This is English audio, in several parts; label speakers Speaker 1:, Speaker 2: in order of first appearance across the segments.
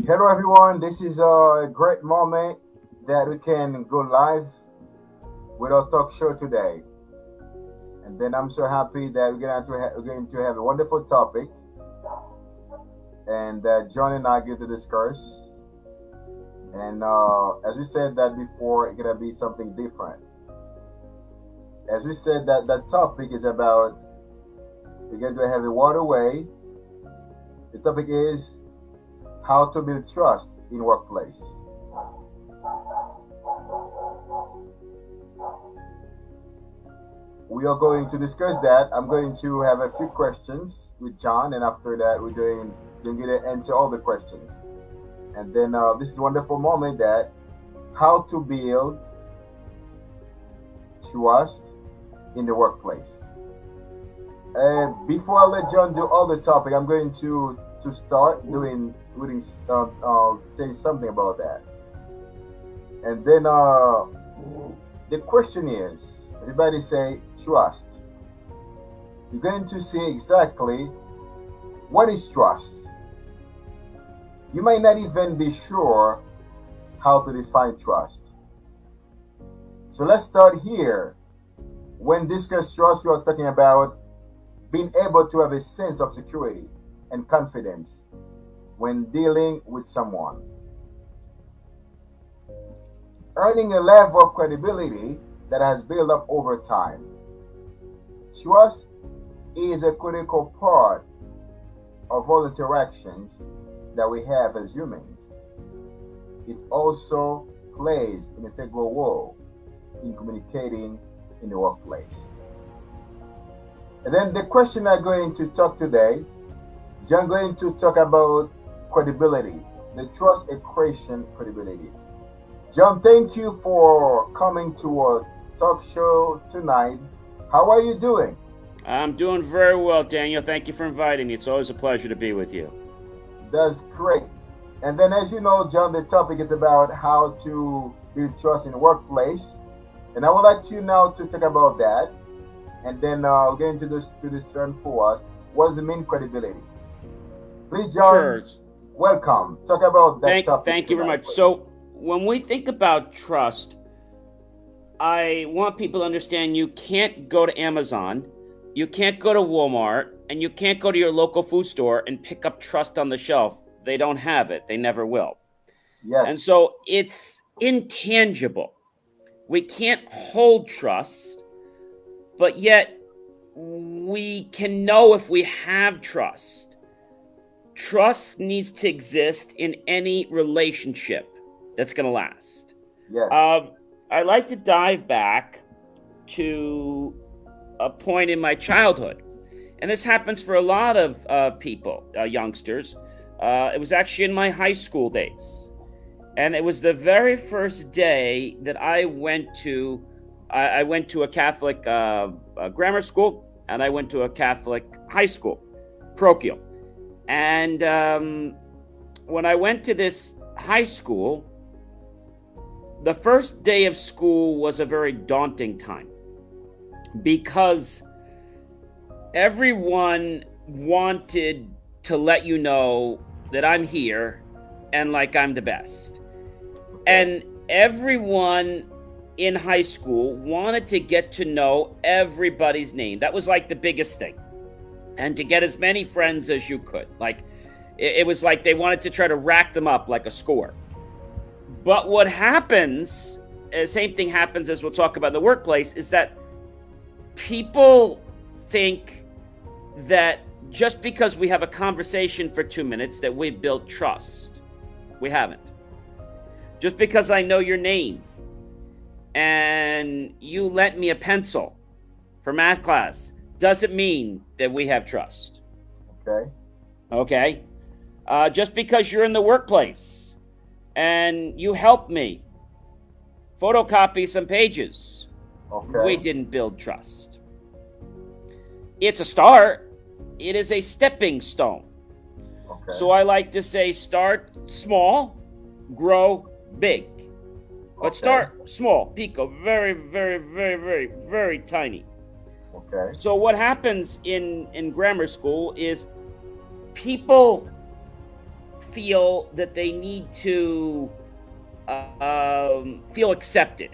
Speaker 1: Hello, everyone. This is a great moment that we can go live with our talk show today. And then I'm so happy that we're going to have a wonderful topic, and that John and I get to discuss. And as we said that before, it's gonna be something different. As we said that the topic is about, we're going to have a waterway. The topic is how to build trust in workplace. We are going to discuss that. I'm going to have a few questions with John, and after that, going to answer all the questions. And then this is a wonderful moment that how to build trust in the workplace. Before I let John do all the topic, I'm going to start doing saying something about that. And then the question is, everybody say trust. You're going to see exactly what is trust. You might not even be sure how to define trust. So let's start here. When discuss trust, we are talking about being able to have a sense of security and confidence when dealing with someone. Earning a level of credibility that has built up over time. Trust is a critical part of all interactions that we have as humans. It also plays an integral role in communicating in the workplace. And then the question I'm going to talk today, John going to talk about credibility, the trust equation credibility. John, thank you for coming to our talk show tonight. How are you doing?
Speaker 2: I'm doing very well, Daniel. Thank you for inviting me. It's always a pleasure to be with you.
Speaker 1: That's great. And then, as you know, John, the topic is about how to build trust in the workplace. And I would like you now to talk about that. And then we're going to discern for us what does it mean credibility. Please, John,
Speaker 2: Sure.
Speaker 1: welcome. Talk about that topic
Speaker 2: Thank you very
Speaker 1: tonight,
Speaker 2: much.
Speaker 1: please.
Speaker 2: So, when we think about trust, I want people to understand you can't go to Amazon, you can't go to Walmart, and you can't go to your local food store and pick up trust on the shelf. They don't have it, they never will. And
Speaker 1: Yes,
Speaker 2: so it's intangible. We can't hold trust, but yet we can know if we have trust. Trust needs to exist in any relationship that's going to last.
Speaker 1: yes,
Speaker 2: Um, I like to dive back to a point in my childhood. And this happens for a lot of people, youngsters. It was actually in my high school days. And it was the very first day that I went to a Catholic grammar school, and I went to a Catholic high school, parochial. And when I went to this high school, the first day of school was a very daunting time because everyone wanted to let you know that I'm here and like I'm the best.
Speaker 1: okay,
Speaker 2: And everyone in high school wanted to get to know everybody's name. That was like the biggest thing. And to get as many friends as you could. Like it was like they wanted to try to rack them up like a score. But what happens, same thing happens as we'll talk about in the workplace, is that people think that just because we have a conversation for 2 minutes that we've built trust. We haven't. Just because I know your name and you lent me a pencil for math class doesn't mean that we have trust.
Speaker 1: okay,
Speaker 2: Okay? Just because you're in the workplace and you helped me photocopy some pages, we
Speaker 1: okay,
Speaker 2: didn't build trust. It's a start, it is a stepping stone.
Speaker 1: okay,
Speaker 2: So I like to say start small, grow big. But
Speaker 1: okay,
Speaker 2: start small, pico, very, very, very, very, very tiny.
Speaker 1: okay,
Speaker 2: So what happens in grammar school is people feel that they need to feel accepted.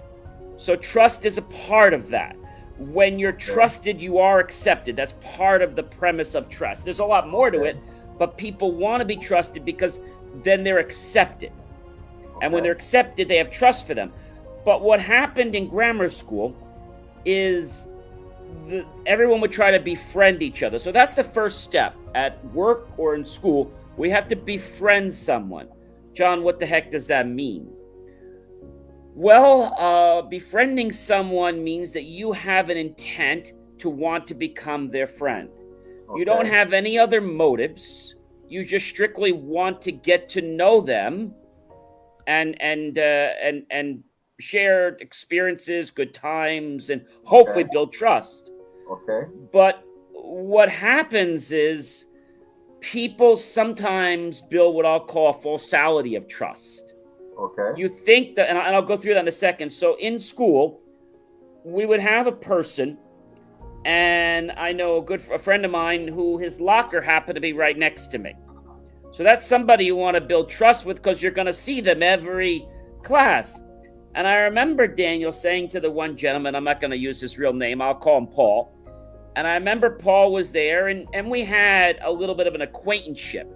Speaker 2: So trust is a part of that. When you're trusted, you are accepted. That's part of the premise of trust. There's a lot more to it, but people want to be trusted because then they're accepted. And when they're accepted, they have trust for them. But what happened in grammar school is everyone would try to befriend each other. So that's the first step. At work or in school, we have to befriend someone. John, what the heck does that mean? Well, befriending someone means that you have an intent to want to become their friend. You don't have any other motives. You just strictly want to get to know them and share experiences, good times, and hopefully build trust. But what happens is people sometimes build what I'll call a falsality of trust. You think that, and I'll go through that in a second. So in school, we would have a person, and I know a friend of mine who his locker happened to be right next to me. So that's somebody you want to build trust with because you're going to see them every class. And I remember Daniel saying to the one gentleman, I'm not going to use his real name, I'll call him Paul. And I remember Paul was there, and we had a little bit of an acquaintanceship.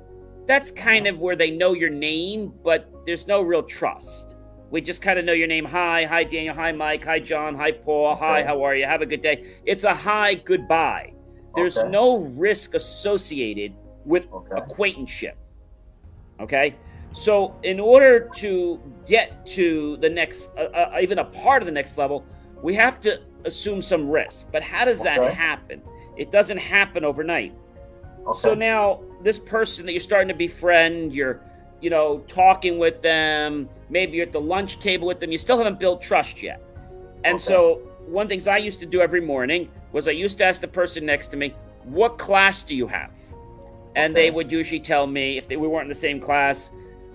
Speaker 2: That's kind of where they know your name, but there's no real trust. We just kind of know your name. Hi Daniel, hi Mike, hi John, hi Paul, hi, how are you? Have a good day. It's a hi, goodbye. There's no risk associated with acquaintanceship. Okay? So in order to get to the next, even a part of the next level, we have to assume some risk. But how does that happen? It doesn't happen overnight. So now this person that you're starting to befriend, you're, talking with them, maybe you're at the lunch table with them, you still haven't built trust yet. And so one of the things I used to do every morning was I used to ask the person next to me, what class do you have? And they would usually tell me, if we weren't in the same class,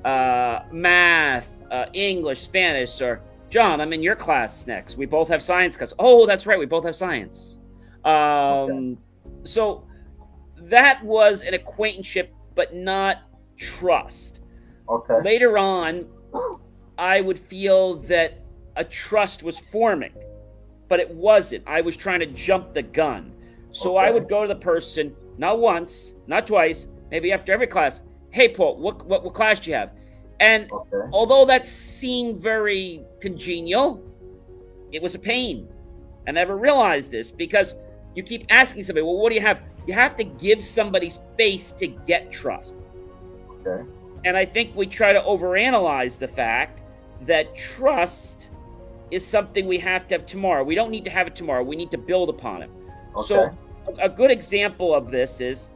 Speaker 2: math, English, Spanish, or John, I'm in your class next. We both have science class. Oh, that's right. We both have science. So that was an acquaintanceship, but not trust. Later on, I would feel that a trust was forming, but it wasn't. I was trying to jump the gun. So I would go to the person, not once, not twice, maybe after every class. Hey, Paul, what class do you have? And although that seemed very congenial, it was a pain. I never realized this because you keep asking somebody, well, what do you have? You have to give somebody space to get trust. And I think we try to overanalyze the fact that trust is something we have to have tomorrow. We don't need to have it tomorrow. We need to build upon it. So a good example of this is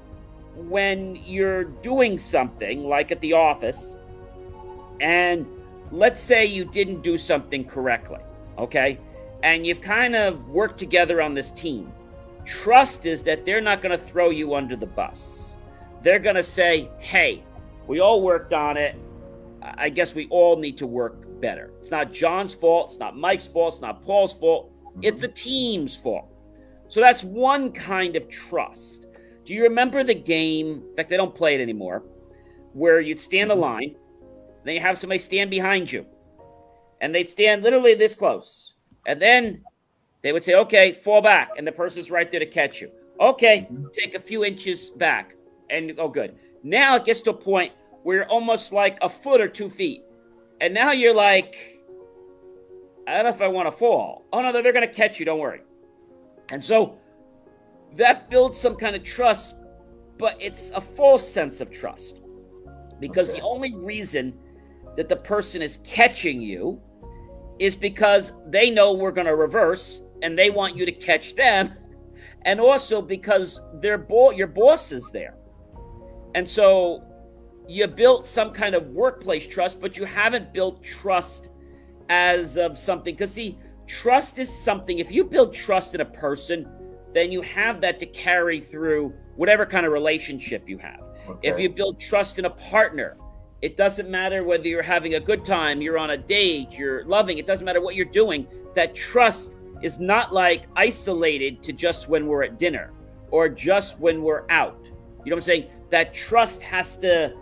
Speaker 2: when you're doing something like at the office, and let's say you didn't do something correctly, and you've kind of worked together on this team. Trust is that they're not going to throw you under the bus. They're going to say, hey, we all worked on it. I guess we all need to work better. It's not John's fault. It's not Mike's fault. It's not Paul's fault. It's the team's fault. So that's one kind of trust. Do you remember the game? In fact, they don't play it anymore, where you'd stand a line, then you have somebody stand behind you, and they'd stand literally this close, and then they would say, okay, fall back, and the person's right there to catch you. Okay, take a few inches back, and oh, good. Now it gets to a point where you're almost like a foot or 2 feet, and now you're like, I don't know if I want to fall. Oh, no, they're going to catch you, don't worry. And so that builds some kind of trust, but it's a false sense of trust, because the only reason that the person is catching you is because they know we're going to reverse and they want you to catch them, and also because your boss is there. And so you built some kind of workplace trust, but you haven't built trust as of something. Because see, trust is something, if you build trust in a person, then you have that to carry through whatever kind of relationship you have. If you build trust in a partner, it doesn't matter whether you're having a good time, you're on a date, you're loving, it doesn't matter what you're doing. That trust is not like isolated to just when we're at dinner or just when we're out. You know what I'm saying? That trust has to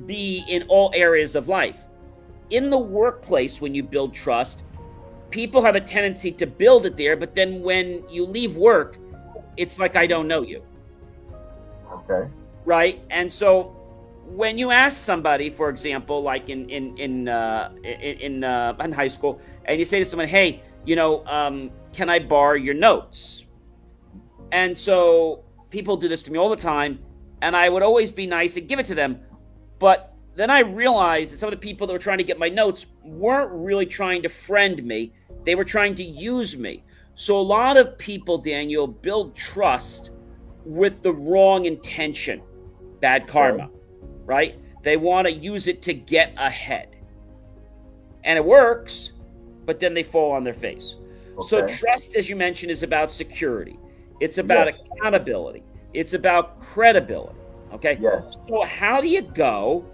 Speaker 2: be in all areas of life. In the workplace, when you build trust, people have a tendency to build it there, but then when you leave work, it's like, I don't know you.
Speaker 1: Okay.
Speaker 2: Right? And so when you ask somebody, for example, like in high school, and you say to someone, hey, can I borrow your notes? And so people do this to me all the time, and I would always be nice and give it to them. But then I realized that some of the people that were trying to get my notes weren't really trying to friend me. They were trying to use me. So a lot of people, Daniel, build trust with the wrong intention. Bad karma, right? They want to use it to get ahead. And it works, but then they fall on their face. Okay. So trust, as you mentioned, is about security. It's about accountability. It's about credibility. Okay.
Speaker 1: Yes.
Speaker 2: So how do you go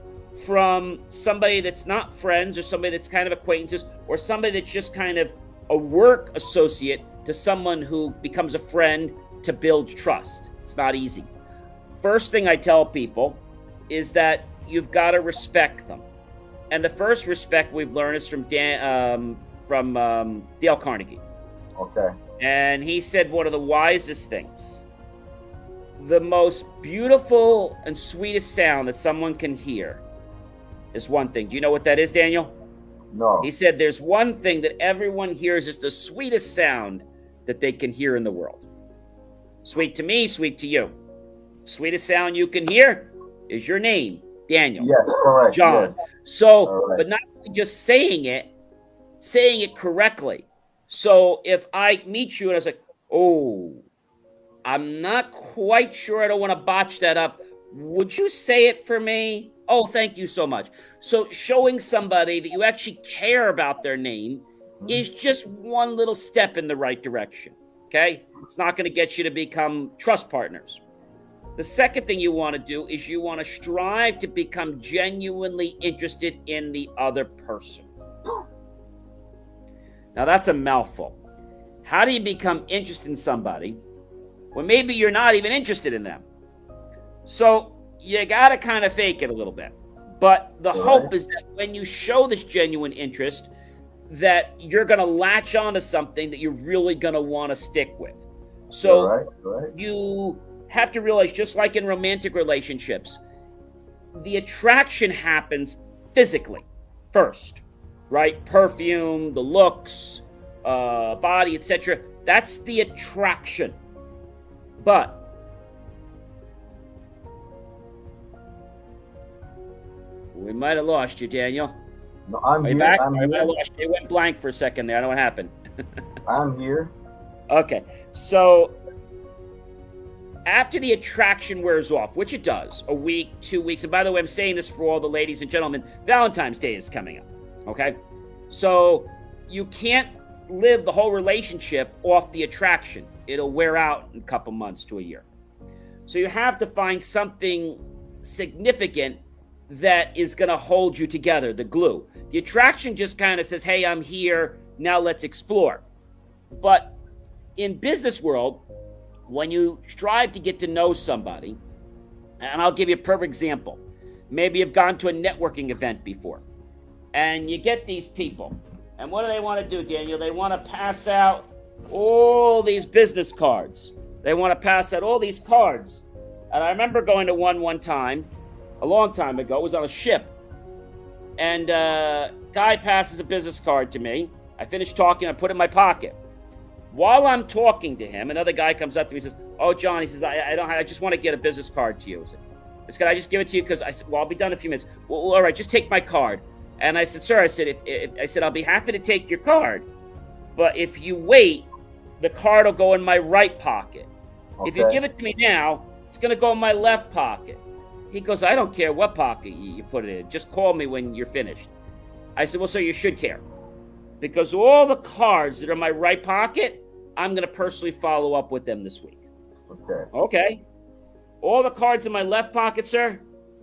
Speaker 2: from somebody that's not friends or somebody that's kind of acquaintances or somebody that's just kind of a work associate to someone who becomes a friend to build trust? It's not easy. First thing I tell people is that you've got to respect them. And the first respect we've learned is from Dale Carnegie.
Speaker 1: Okay.
Speaker 2: And he said one of the wisest things, the most beautiful and sweetest sound that someone can hear is one thing. Do you know what that is, Daniel?
Speaker 1: No.
Speaker 2: He said there's one thing that everyone hears is the sweetest sound that they can hear in the world. Sweet to me, sweet to you. Sweetest sound you can hear is your name, Daniel.
Speaker 1: Yes, correct.
Speaker 2: John.
Speaker 1: Yes.
Speaker 2: So, right. But not just saying it correctly. So if I meet you and I was like, oh, I'm not quite sure, I don't want to botch that up. Would you say it for me? Oh, thank you so much. So showing somebody that you actually care about their name is just one little step in the right direction. Okay? It's not going to get you to become trust partners. The second thing you want to do is you want to strive to become genuinely interested in the other person. Now, that's a mouthful. How do you become interested in somebody when maybe you're not even interested in them? So you got to kind of fake it a little bit. But the hope is that when you show this genuine interest, that you're going to latch onto something that you're really going to want to stick with. So you have to realize, just like in romantic relationships, the attraction happens physically first, right? Perfume, the looks, body, etc. That's the attraction. But we might have lost you, Daniel.
Speaker 1: No, I'm here.
Speaker 2: Back? I might have lost you. It went blank for a second there. I don't know what happened.
Speaker 1: I'm here.
Speaker 2: Okay, so after the attraction wears off, which it does, a week, 2 weeks, and by the way, I'm saying this for all the ladies and gentlemen, Valentine's Day is coming up, okay? So you can't live the whole relationship off the attraction. It'll wear out in a couple months to a year. So you have to find something significant that is going to hold you together, the glue. The attraction just kind of says, hey, I'm here, now let's explore. But in business world, when you strive to get to know somebody, and I'll give you a perfect example. Maybe you've gone to a networking event before, and you get these people. And what do they want to do, Daniel? They want to pass out all these business cards. They want to pass out all these cards. And I remember going to one time, a long time ago. It was on a ship. And guy passes a business card to me. I finished talking. I put it in my pocket. While I'm talking to him, another guy comes up to me and says, oh, John, he says, I just want to get a business card to you. I said, can I just give it to you? Because I said, well, I'll be done in a few minutes. Well, all right, just take my card. And I said, sir, I said, I'll be happy to take your card. But if you wait, the card will go in my right pocket. Okay. If you give it to me now, it's going to go in my left pocket. He goes, I don't care what pocket you put it in. Just call me when you're finished. I said, well, sir, you should care. Because all the cards that are in my right pocket, I'm going to personally follow up with them this week. Okay. All the cards in my left pocket, sir,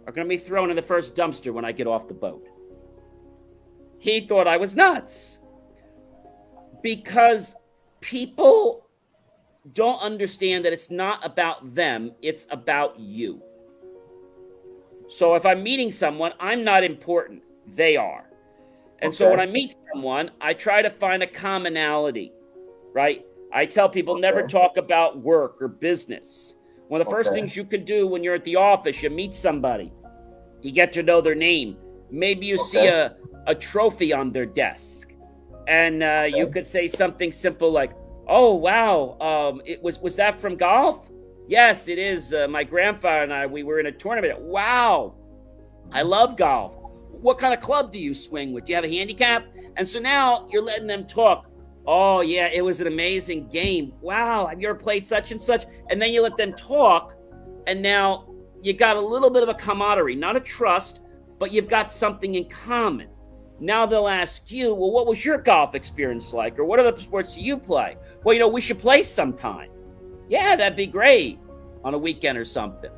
Speaker 2: are going to be thrown in the first dumpster when I get off the boat. He thought I was nuts. Because people don't understand that it's not about them, it's about you. So if I'm meeting someone, I'm not important. They are. And so when
Speaker 1: Okay.
Speaker 2: I meet someone, I try to find a commonality, right? I tell people never
Speaker 1: Okay.
Speaker 2: talk about work or business. One of the first
Speaker 1: Okay.
Speaker 2: things you can do when you're at the office, you meet somebody, you get to know their name. Maybe you see
Speaker 1: Okay.
Speaker 2: a trophy on their desk, and you
Speaker 1: Okay.
Speaker 2: could say something simple like, "Oh wow, it was that from golf?" Yes, it is. My grandfather and I, we were in a tournament. Wow, I love golf. What kind of club do you swing with? Do you have a handicap? And so now you're letting them talk. Oh, yeah, it was an amazing game. Wow, have you ever played such and such? And then you let them talk, and now you got a little bit of a camaraderie, not a trust, but you've got something in common. Now they'll ask you, well, what was your golf experience like? Or what other sports do you play? Well, we should play sometime. Yeah, that'd be great on a weekend or something.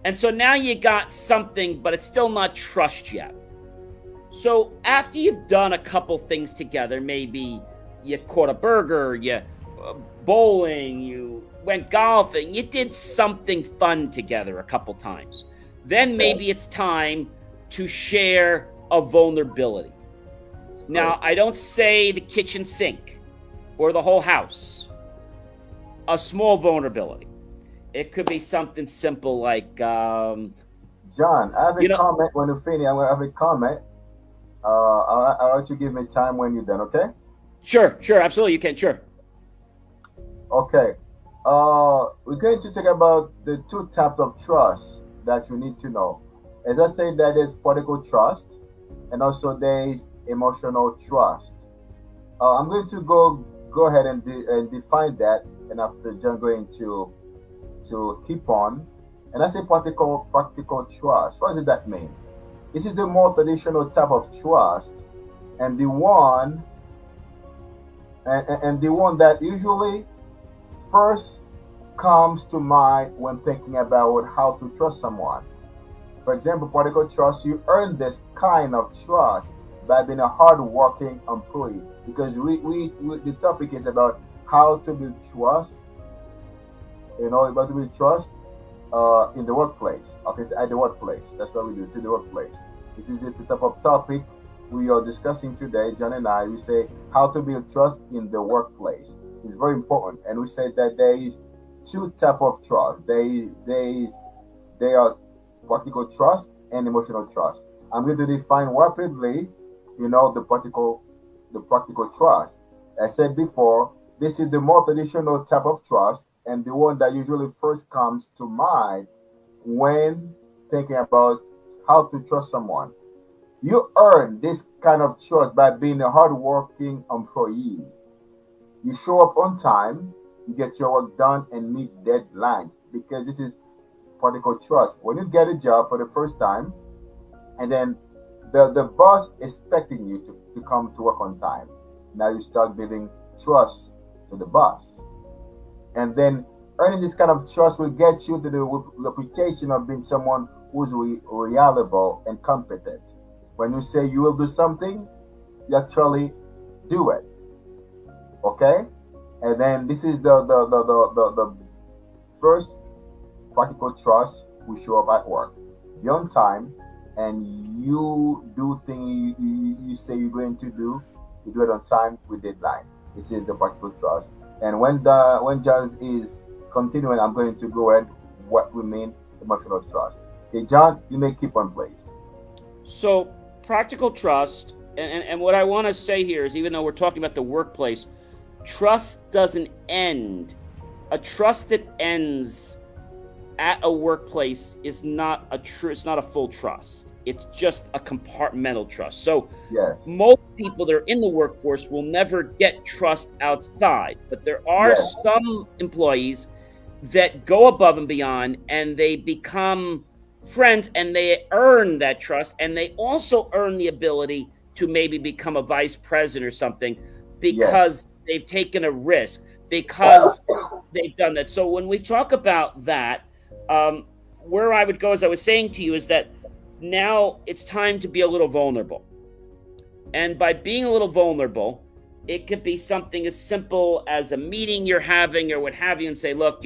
Speaker 2: And so now you got something, but it's still not trust yet. So after you've done a couple things together, maybe you caught a burger, you bowling, you went golfing, you did something fun together a couple times. Then
Speaker 1: Okay.
Speaker 2: maybe it's time to share a vulnerability.
Speaker 1: Great.
Speaker 2: Now, I don't say the kitchen sink or the whole house. A small vulnerability. It could be something simple like,
Speaker 1: John, I have a
Speaker 2: you know,
Speaker 1: comment when you finish. I'm gonna have a comment. I'll let you give me time when you're done. Okay.
Speaker 2: sure, absolutely, you can, sure.
Speaker 1: Okay. We're going to talk about the two types of trust that you need to know. As I said, that is political trust, and also there is emotional trust. I'm going to go ahead and, and define that, and after John going to keep on. And I say practical trust. What does that mean? This is the more traditional type of trust, and the one and the one that usually first comes to mind when thinking about how to trust someone. For example, political trust, you earn this kind of trust by being a hard-working employee. Because we the topic is about how to build trust, about to build trust in the workplace. Okay, so at the workplace. That's what we do to the workplace. This is the type of topic we are discussing today, John and I. We say how to build trust in the workplace. It's very important. And we said that there is two type of trust. There are practical trust and emotional trust. I'm going to define rapidly, the practical trust. I said before, this is the more traditional type of trust and the one that usually first comes to mind when thinking about how to trust someone. You earn this kind of trust by being a hardworking employee. You show up on time, you get your work done and meet deadlines because this is practical trust. When you get a job for the first time and then the boss expecting you to come to work on time, now you start building trust to the boss. And then earning this kind of trust will get you to the reputation of being someone who's reliable and competent. When you say you will do something, you actually do it. Okay? And then this is the first practical trust we show up at work. Be on time and you do things you say you're going to do, you do it on time with deadline. This is the practical trust. And when John is continuing, I'm going to go ahead what we mean emotional trust. Okay, John, you may keep on, please.
Speaker 2: So, practical trust, and what I want to say here is even though we're talking about the workplace, trust doesn't end. A trust that ends at a workplace is not it's not a full trust. It's just a compartmental trust. So
Speaker 1: Yes,
Speaker 2: most people that are in the workforce will never get trust outside, but there are
Speaker 1: yes,
Speaker 2: some employees that go above and beyond and they become friends and they earn that trust and they also earn the ability to maybe become a vice president or something
Speaker 1: yes,
Speaker 2: because they've taken a risk, because they've done that. So when we talk about that, um, where I would go, as I was saying to you, is that now it's time to be a little vulnerable. And by being a little vulnerable, it could be something as simple as a meeting you're having or what have you, and say, look,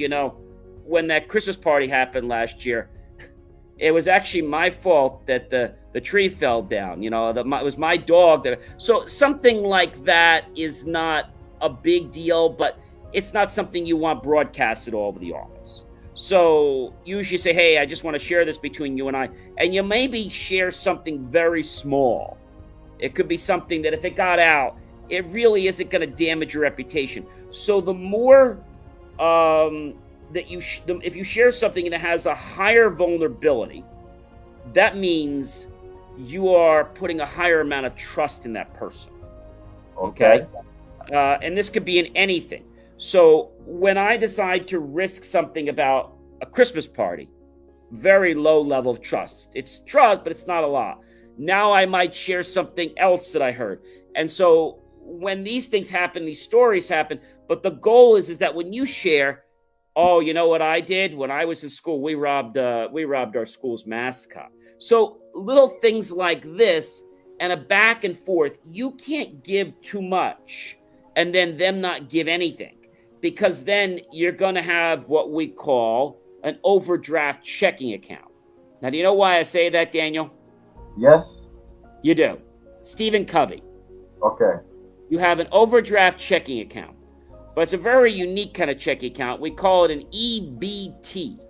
Speaker 2: when that Christmas party happened last year, it was actually my fault that the tree fell down. You know, it was my dog that. So something like that is not a big deal, but it's not something you want broadcasted all over the office. So usually say, hey, I just want to share this between you and I. And you maybe share something very small. It could be something that if it got out, it really isn't going to damage your reputation. So the more that if you share something that has a higher vulnerability, that means you are putting a higher amount of trust in that person. Okay? And this could be in anything. So when I decide to risk something about a Christmas party, very low level of trust. It's trust, but it's not a lot. Now I might share something else that I heard. And so when these things happen, these stories happen, but the goal is that when you share, oh, you know what I did? When I was in school, we robbed our school's mascot. So little things like this and a back and forth, you can't give too much and then them not give anything, because then you're going to have what we call an overdraft checking account. Now, do you know why I say that, Daniel?
Speaker 1: Yes.
Speaker 2: You do. Stephen Covey.
Speaker 1: Okay.
Speaker 2: You have an overdraft checking account, but it's a very unique kind of checking account. We call it an EBT.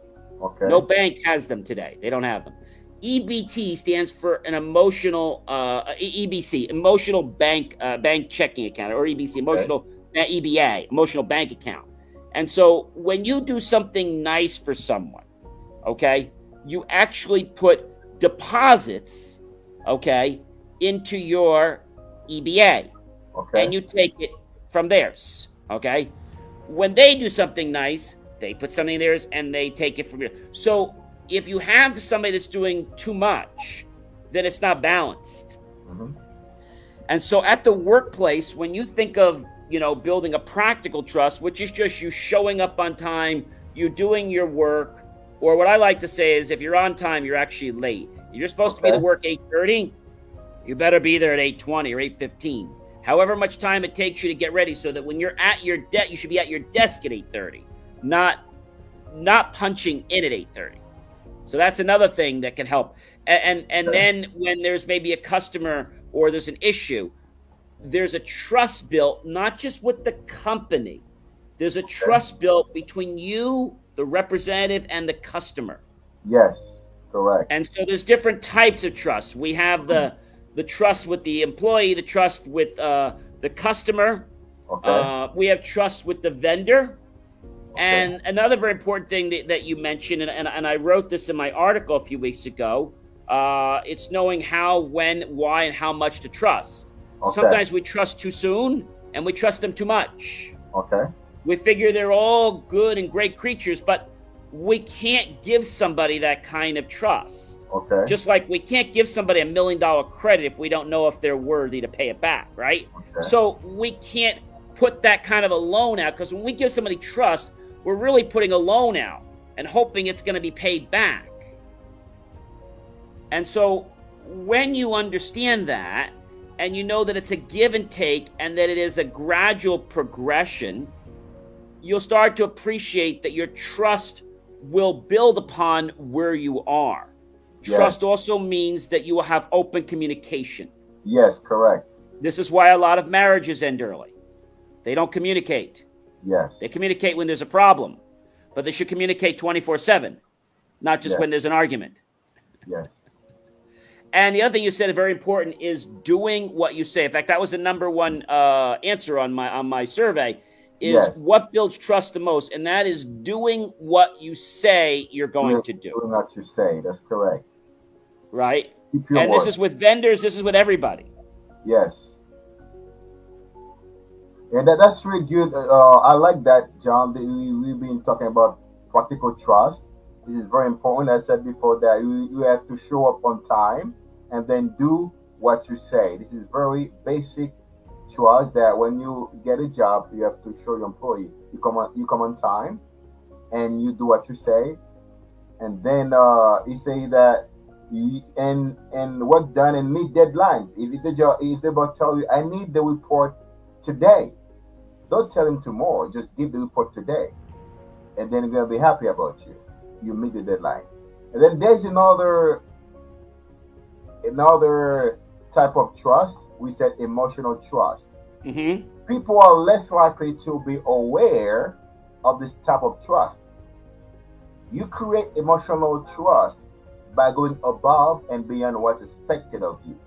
Speaker 1: Okay.
Speaker 2: No bank has them today. They don't have them. EBT stands for an emotional, EBC, emotional bank checking account, or EBC, emotional, EBA, emotional bank account. And so when you do something nice for someone, okay, you actually put deposits, okay, into your EBA, and you take it from theirs, okay? When they do something nice, they put something in theirs and they take it from yours. So if you have somebody that's doing too much, then it's not balanced.
Speaker 1: Mm-hmm.
Speaker 2: And so at the workplace, when you think of, you know, building a practical trust, which is just you showing up on time, you doing your work, or what I like to say is if you're on time, you're actually late. You're supposed to be to work 8:30, you better be there at 8:20 or 8:15. However much time it takes you to get ready, so that when you're at your desk, you should be at your desk at 8:30, not punching in at 8:30. So that's another thing that can help. And then when there's maybe a customer or there's an issue, there's a trust built, not just with the company. There's a trust built between you, the representative, and the customer.
Speaker 1: Yes, correct.
Speaker 2: And so there's different types of trust. We have the trust with the employee, the trust with the customer. We have trust with the vendor. And another very important thing that you mentioned, and I wrote this in my article a few weeks ago, it's knowing how, when, why, and how much to trust. Sometimes we trust too soon, and we trust them too much. We figure they're all good and great creatures, but we can't give somebody that kind of trust. Just like we can't give somebody $1 million credit if we don't know if they're worthy to pay it back, right? So we can't put that kind of a loan out, because when we give somebody trust, we're really putting a loan out and hoping it's going to be paid back. And so when you understand that, and you know that it's a give and take and that it is a gradual progression, you'll start to appreciate that your trust will build upon where you are. Trust also means that you will have open communication.
Speaker 1: Yes, correct.
Speaker 2: This is why a lot of marriages end early. They don't communicate.
Speaker 1: Yes.
Speaker 2: They communicate when there's a problem, but they should communicate 24/7, not just when there's an argument.
Speaker 1: Yes.
Speaker 2: And the other thing you said, very important, is doing what you say. In fact, that was the number one answer on my survey, is what builds trust the most, and that is doing what you say you're going to do.
Speaker 1: Doing what you say, that's correct.
Speaker 2: Right? And this is with vendors, this is with everybody.
Speaker 1: Yes. And that's really good. I like that, John. We've been talking about practical trust. This is very important. I said before that you have to show up on time and then do what you say. This is very basic trust, that when you get a job, you have to show your employee you come on time and you do what you say. And then you say that and work done and meet deadlines. If they about tell you, I need the report today, don't tell him tomorrow. Just give the report today, and then they're gonna be happy about you. You meet the deadline. And then there's another type of trust. We said emotional trust.
Speaker 2: Mm-hmm.
Speaker 1: People are less likely to be aware of this type of trust. You create emotional trust by going above and beyond what's expected of you,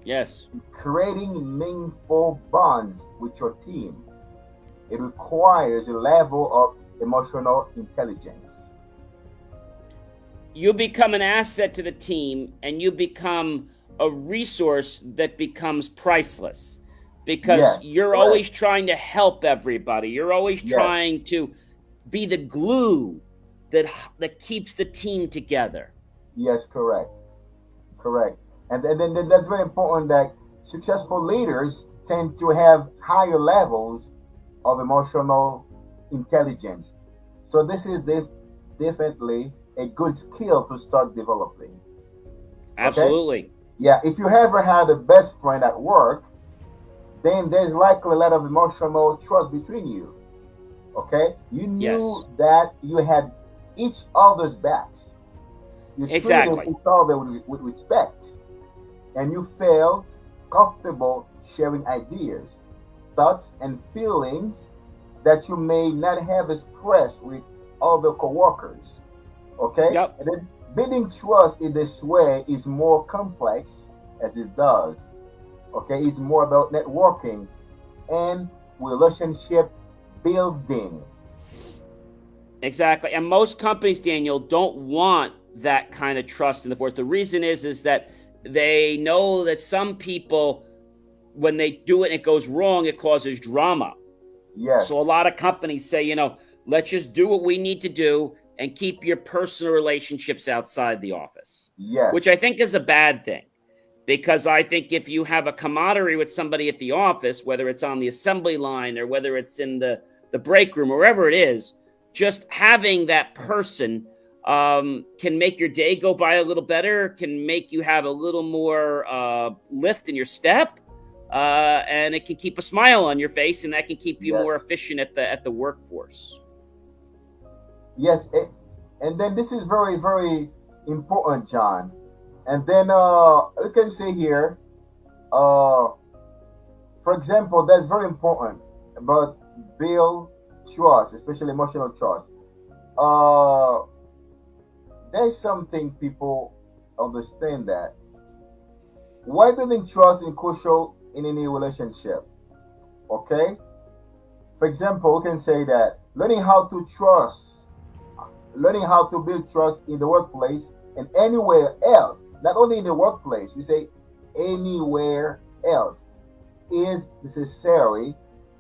Speaker 2: Yes.
Speaker 1: creating meaningful bonds with your team. It requires a level of emotional intelligence.
Speaker 2: You become an asset to the team, and you become a resource that becomes priceless because
Speaker 1: Yes,
Speaker 2: you're
Speaker 1: correct.
Speaker 2: always trying to help everybody. You're always
Speaker 1: Yes,
Speaker 2: trying to be the glue that that keeps the team together.
Speaker 1: yes, correct, correct. And then that's very important that successful leaders tend to have higher levels of emotional intelligence. So this is definitely a good skill to start developing. Okay?
Speaker 2: Absolutely.
Speaker 1: Yeah, if you ever had a best friend at work, then there's likely a lot of emotional trust between you. Okay? You knew
Speaker 2: Yes.
Speaker 1: that you had each other's backs. You treated
Speaker 2: Exactly.
Speaker 1: each other with respect, and you felt comfortable sharing ideas, thoughts, and feelings that you may not have expressed with other coworkers. Okay?
Speaker 2: Yep.
Speaker 1: And then building trust in this way is more complex as it does. Okay? It's more about networking and relationship building.
Speaker 2: Exactly. And most companies, Daniel, don't want that kind of trust in the force. The reason is that they know that some people, when they do it and it goes wrong, it causes drama. So a
Speaker 1: Yes.
Speaker 2: lot of companies say, let's just do what we need to do and keep your personal relationships outside the office, which I
Speaker 1: Yes.
Speaker 2: think is a bad thing. Because I think if you have a camaraderie with somebody at the office, whether it's on the assembly line or whether it's in the break room, or wherever it is, just having that person can make your day go by a little better, can make you have a little more lift in your step, and it can keep a smile on your face, and that can keep you more
Speaker 1: Yes.
Speaker 2: efficient at the workforce.
Speaker 1: Yes. And then this is very, very important, John. And then you can say here, uh, for example, that's very important about build trust, especially emotional trust. Uh, there's something people understand that why building trust is crucial in any relationship. Okay, for example, we can say that learning how to build trust in the workplace and anywhere else, not only in the workplace, we say anywhere else, is necessary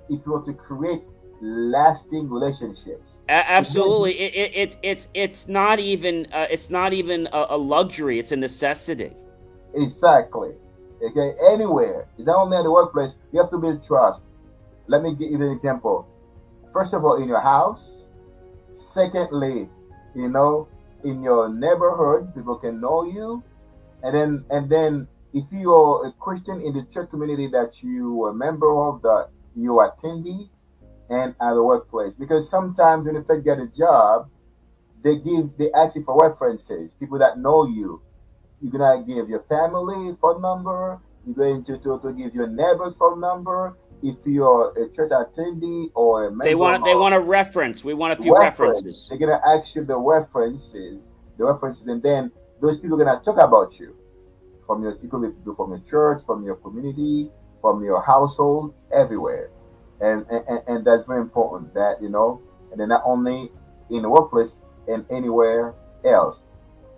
Speaker 1: if you want to create lasting relationships. Again,
Speaker 2: Absolutely, it's not even a luxury; it's a necessity.
Speaker 1: exactly. Okay, anywhere. It's not only in the workplace. You have to build trust. Let me give you an example. First of all, in your house. Secondly, you know, in your neighborhood, people can know you. And then if you are a Christian in the church community that you are a member of, that you attendee, and at the workplace, because sometimes when you first get a job, they ask you for references, people that know you. You're gonna give your family phone number. You're going to give your neighbor's phone number. If you're a church attendee or a
Speaker 2: They
Speaker 1: member
Speaker 2: want they
Speaker 1: of
Speaker 2: want a reference. We want a few
Speaker 1: reference,
Speaker 2: references.
Speaker 1: they're gonna ask you the references, and then those people are gonna talk about you from your, it could be people from your church, from your community, from your household, everywhere. And that's very important that and then not only in the workplace and anywhere else.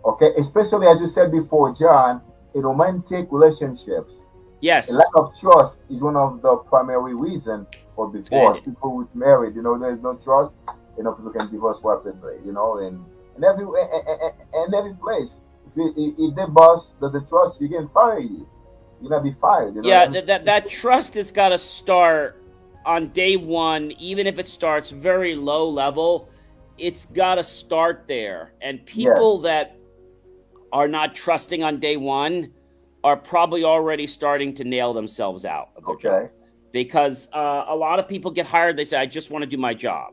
Speaker 1: Okay, especially as you said before, John, in romantic relationships, a lack
Speaker 2: Yes,
Speaker 1: of trust is one of the primary reasons for divorce.
Speaker 2: and
Speaker 1: People who's married, there's no trust. People can divorce rapidly. And every place. If the boss doesn't trust you, can fire you. You're gonna be fired.
Speaker 2: yeah, that trust has got to start on day one, even if it starts very low level. It's got to start there, and people
Speaker 1: Yes.
Speaker 2: that are not trusting on day one are probably already starting to nail themselves out of their job
Speaker 1: Okay.
Speaker 2: because a lot of people get hired. They say, I just want to do my job.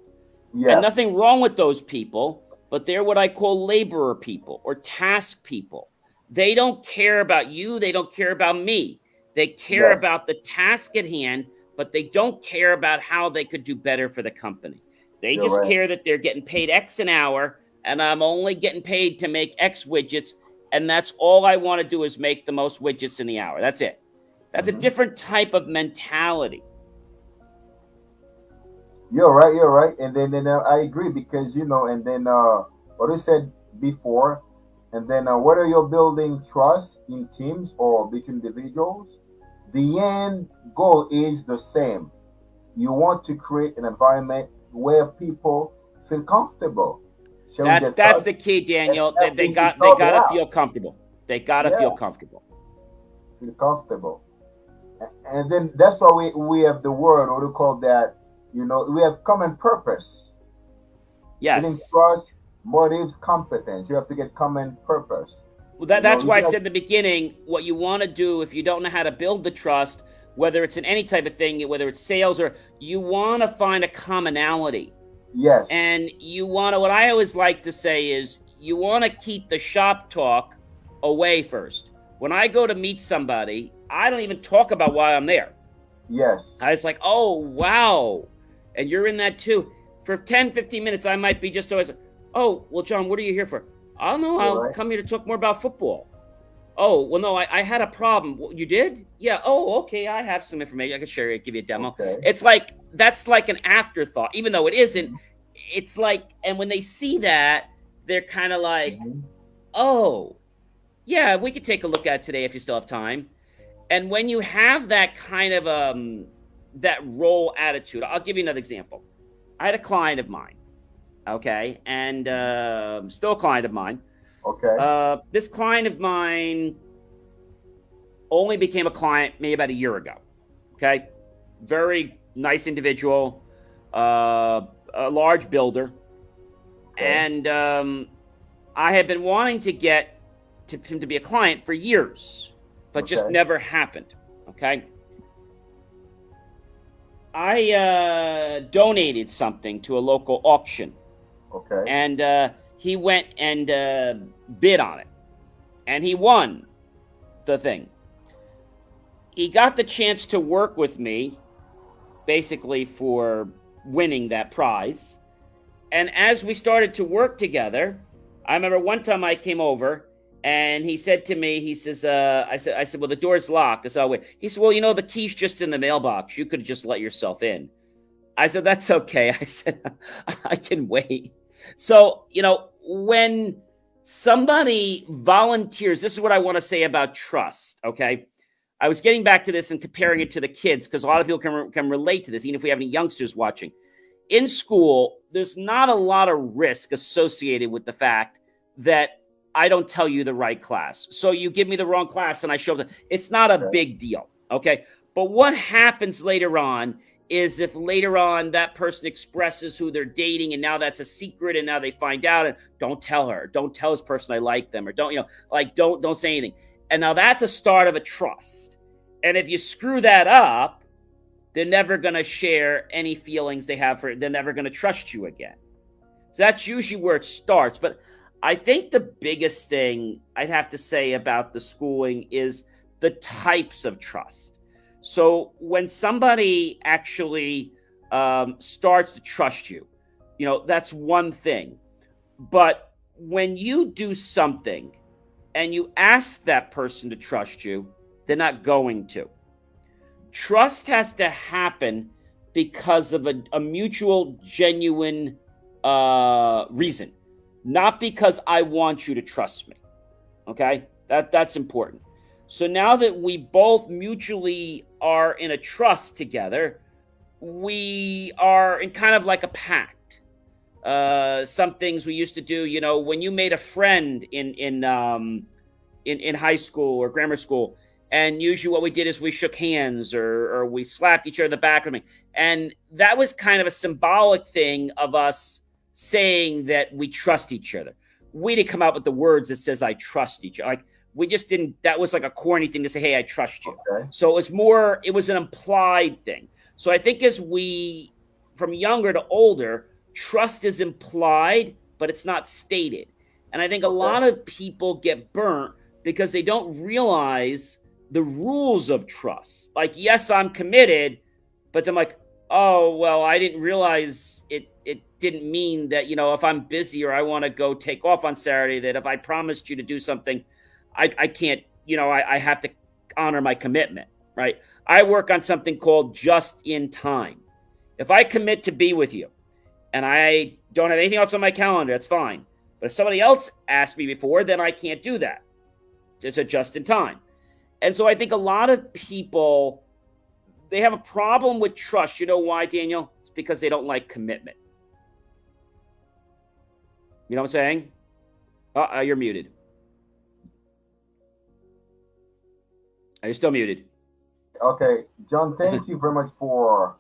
Speaker 2: And
Speaker 1: Yeah.
Speaker 2: nothing wrong with those people. but they're what I call laborer people or task people. They don't care about you. They don't care about me. They care
Speaker 1: Yes.
Speaker 2: about the task at hand, but they don't care about how they could do better for the company. They
Speaker 1: You're
Speaker 2: just
Speaker 1: right.
Speaker 2: care that they're getting paid X an hour and I'm only getting paid to make X widgets. And that's all I want to do is make the most widgets in the hour. That's it. That's a
Speaker 1: Hmm.
Speaker 2: different type of mentality.
Speaker 1: You're right. You're right. And then I agree because and then what you said before, and then whether you're building trust in teams or between individuals, the end goal is the same. You want to create an environment where people feel comfortable sharing
Speaker 2: That's
Speaker 1: their
Speaker 2: that's
Speaker 1: thoughts
Speaker 2: the key,
Speaker 1: and
Speaker 2: Daniel. They
Speaker 1: helping each
Speaker 2: got they
Speaker 1: other
Speaker 2: gotta
Speaker 1: out.
Speaker 2: feel comfortable. They gotta feel
Speaker 1: Yeah,
Speaker 2: comfortable.
Speaker 1: feel comfortable. And then that's why we have the word, what we call that, we have common purpose. Building
Speaker 2: Yes.
Speaker 1: trust, motives, competence. You have to get common purpose.
Speaker 2: Well,
Speaker 1: You know,
Speaker 2: that's
Speaker 1: you
Speaker 2: why I
Speaker 1: got
Speaker 2: said in the beginning, what you want to do if you don't know how to build the trust, whether it's in any type of thing, whether it's sales or you want to find a commonality.
Speaker 1: yes,
Speaker 2: And you want to, what I always like to say is, you want to keep the shop talk away first. When I go to meet somebody, I don't even talk about why I'm there.
Speaker 1: yes.
Speaker 2: I was like, oh, wow. And you're in that too. For 10, 15 minutes, I might be just always, oh, well, John, what are you here for? I don't know.
Speaker 1: You're
Speaker 2: I'll
Speaker 1: right.
Speaker 2: come here to talk more about football. Oh, well, no, I had a problem. Well, you did? Yeah. Oh, okay. I have some information. I can share it, give you a demo.
Speaker 1: Okay.
Speaker 2: It's like, that's like an afterthought, even though it isn't.
Speaker 1: Hmm.
Speaker 2: It's like, and when they see that, they're kind of like,
Speaker 1: Hmm.
Speaker 2: oh, yeah, we could take a look at it today if you still have time. And when you have that kind of that role attitude, I'll give you another example. I had a client of mine, okay, and still a client of mine.
Speaker 1: Okay.
Speaker 2: This client of mine only became a client maybe about a year ago. Okay, very nice individual, a large builder,
Speaker 1: Okay.
Speaker 2: and I had been wanting to get him to be a client for years, but just
Speaker 1: Okay.
Speaker 2: never happened. Okay, I donated something to a local auction,
Speaker 1: Okay.
Speaker 2: and he went and bid on it, and he won the thing. He got the chance to work with me, basically for winning that prize. And as we started to work together, I remember one time I came over and he said to me, he says, I said, well, the door's locked. I said, oh, wait. He said, well, the key's just in the mailbox. You could just let yourself in. I said, that's okay. I said, I can wait. So, when somebody volunteers, this is what I want to say about trust. Okay. I was getting back to this and comparing it to the kids because a lot of people can relate to this, even if we have any youngsters watching. In school, there's not a lot of risk associated with the fact that I don't tell you the right class. So you give me the wrong class and I show up. It's not a
Speaker 1: Okay.
Speaker 2: big deal. Okay. But what happens later on is if later on that person expresses who they're dating and now that's a secret and now they find out and don't tell her, don't tell this person I like them or don't, like don't say anything. And now that's a start of a trust. And if you screw that up, they're never going to share any feelings they have for it. They're never going to trust you again. So that's usually where it starts. But I think the biggest thing I'd have to say about the schooling is the types of trust. So when somebody actually starts to trust you, that's one thing. But when you do something and you ask that person to trust you, they're not going to. Trust has to happen because of a mutual, genuine reason, not because I want you to trust me. Okay, that's important. So now that we both mutually are in a trust together, we are in kind of like a pact. Some things we used to do, when you made a friend in high school or grammar school, and usually what we did is we shook hands or we slapped each other in the back of me. And that was kind of a symbolic thing of us saying that we trust each other. We didn't come out with the words that says I trust each other. Like we just didn't, that was like a corny thing to say, hey, I trust you.
Speaker 1: Okay.
Speaker 2: So it was an implied thing. So I think as we, from younger to older, trust is implied but it's not stated. And I think a
Speaker 1: Okay.
Speaker 2: lot of people get burnt because they don't realize the rules of trust. Like, yes, I'm committed, but I'm like, oh, well, I didn't realize it didn't mean that, if I'm busy or I want to go take off on Saturday, that if I promised you to do something, I can't, I have to honor my commitment, right? I work on something called just in time. If I commit to be with you and I don't have anything else on my calendar, that's fine. But if somebody else asked me before, then I can't do that. It's a just in time. And so I think a lot of people, they have a problem with trust. You know why, Daniel? It's because they don't like commitment. You know what I'm saying? You're muted. Are you still muted?
Speaker 1: Okay, John, thank you very much for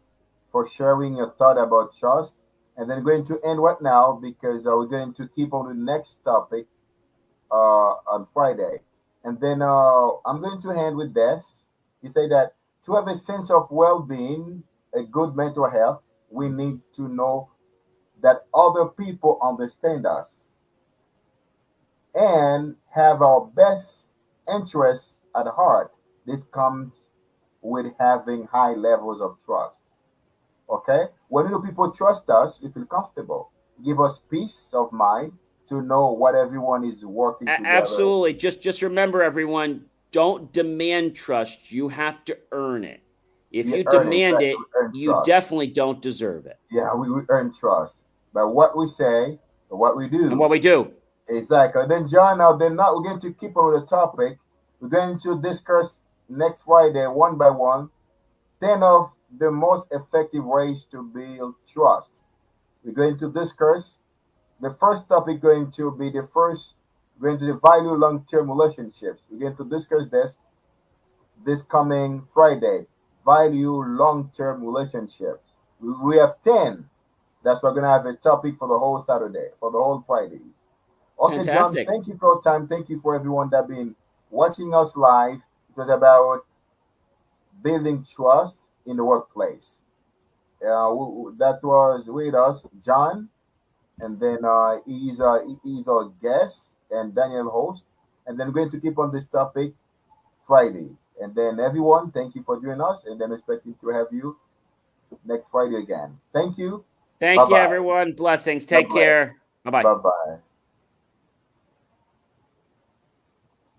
Speaker 1: sharing your thought about trust. And then going to end right now because we're going to keep on the next topic on Friday. And then I'm going to end with this. You say that to have a sense of well-being, a good mental health, we need to know that other people understand us and have our best interests at heart. This comes with having high levels of trust. Okay? When you people trust us, we feel comfortable. Give us peace of mind to know what everyone is working together.
Speaker 2: Absolutely. Just remember, everyone, don't demand trust. You have to earn it. If
Speaker 1: We
Speaker 2: you
Speaker 1: earn it,
Speaker 2: demand
Speaker 1: right?
Speaker 2: it,
Speaker 1: We earn
Speaker 2: you
Speaker 1: trust.
Speaker 2: definitely don't deserve it.
Speaker 1: Yeah, we earn trust by what we say, what we
Speaker 2: And
Speaker 1: do.
Speaker 2: what we do.
Speaker 1: Exactly. Then John, now then now we're going to keep on with the topic. We're going to discuss next Friday one by one 10 of the most effective ways to build trust. We're going to discuss the first topic going to be the first going to value long-term relationships. We're going to discuss this coming Friday. Value long-term relationships. We have 10. That's why we're gonna have a topic for the whole Saturday, for the whole Friday. Okay, John,
Speaker 2: Fantastic.
Speaker 1: thank you for your time. Thank you for everyone that been watching us live. It was about building trust in the workplace. That was with us, John, and then he's our guest and Daniel host, and then we're going to keep on this topic Friday. And then everyone, thank you for joining us, and then expecting to have you next Friday again. Thank you. Bye
Speaker 2: Thank you,
Speaker 1: bye.
Speaker 2: everyone. Blessings.
Speaker 1: God
Speaker 2: Take
Speaker 1: bless.
Speaker 2: care. Bye bye.
Speaker 1: Bye bye.